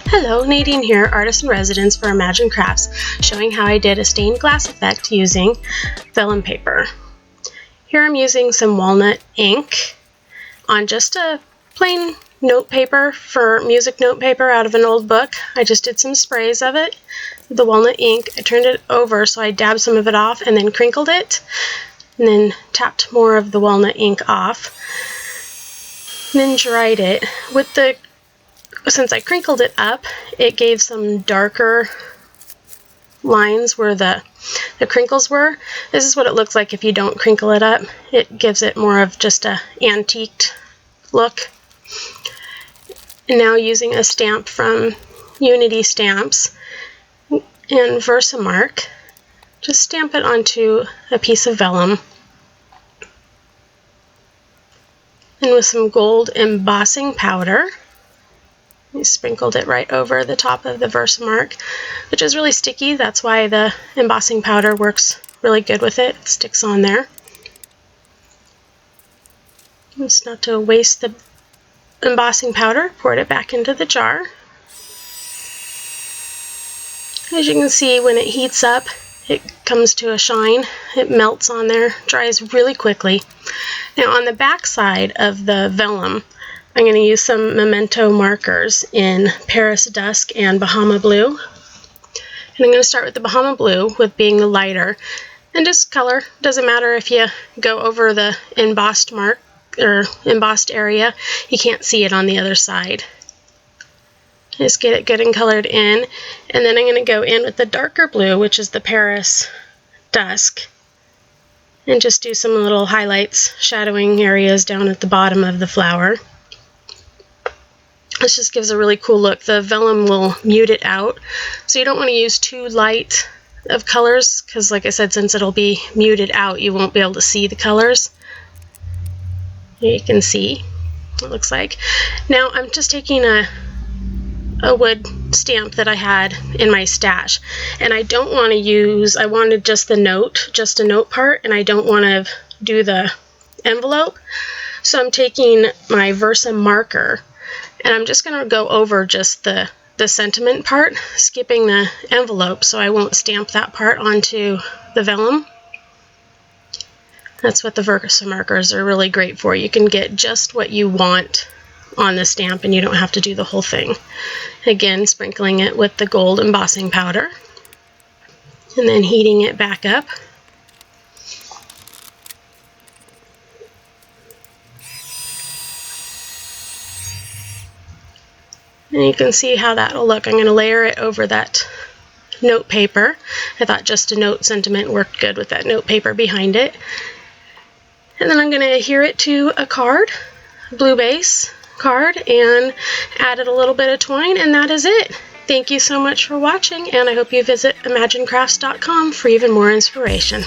Hello, Nadine here, artist in residence for Imagine Crafts, showing how I did a stained glass effect using vellum paper. Here I'm using some walnut ink on just a plain note paper for music note paper out of an old book. I just did some sprays of it, the walnut ink. I turned it over so I dabbed some of it off and then crinkled it, and then tapped more of the walnut ink off, and then dried it. Since I crinkled it up, it gave some darker lines where the crinkles were. This is what it looks like if you don't crinkle it up. It gives it more of just a antiqued look. And now using a stamp from Unity Stamps and Versamark, just stamp it onto a piece of vellum. And with some gold embossing powder, I sprinkled it right over the top of the Versamark, which is really sticky. That's why the embossing powder works really good with it. It sticks on there. Just not to waste the embossing powder, poured it back into the jar. As you can see, when it heats up, it comes to a shine. It melts on there, dries really quickly. Now on the back side of the vellum, I'm going to use some Memento Markers in Paris Dusk and Bahama Blue. And I'm going to start with the Bahama Blue, with being the lighter. And just color, doesn't matter if you go over the embossed mark or embossed area, you can't see it on the other side. Just get it good and colored in. And then I'm going to go in with the darker blue, which is the Paris Dusk, and just do some little highlights, shadowing areas down at the bottom of the flower. This just gives a really cool look. The vellum will mute it out, so you don't want to use too light of colors because, like I said, since it'll be muted out, you won't be able to see the colors. Here you can see what it looks like. Now I'm just taking a wood stamp that I had in my stash, and I don't want to use, I wanted just a note part, and I don't want to do the envelope. So I'm taking my Versa marker, and I'm just going to go over just the sentiment part, skipping the envelope so I won't stamp that part onto the vellum. That's what the Versa markers are really great for. You can get just what you want on the stamp and you don't have to do the whole thing. Again, sprinkling it with the gold embossing powder and then heating it back up. And you can see how that'll look. I'm going to layer it over that note paper. I thought just a note sentiment worked good with that note paper behind it. And then I'm going to adhere it to a card, blue base card, and added a little bit of twine, and that is it. Thank you so much for watching, and I hope you visit imaginecrafts.com for even more inspiration.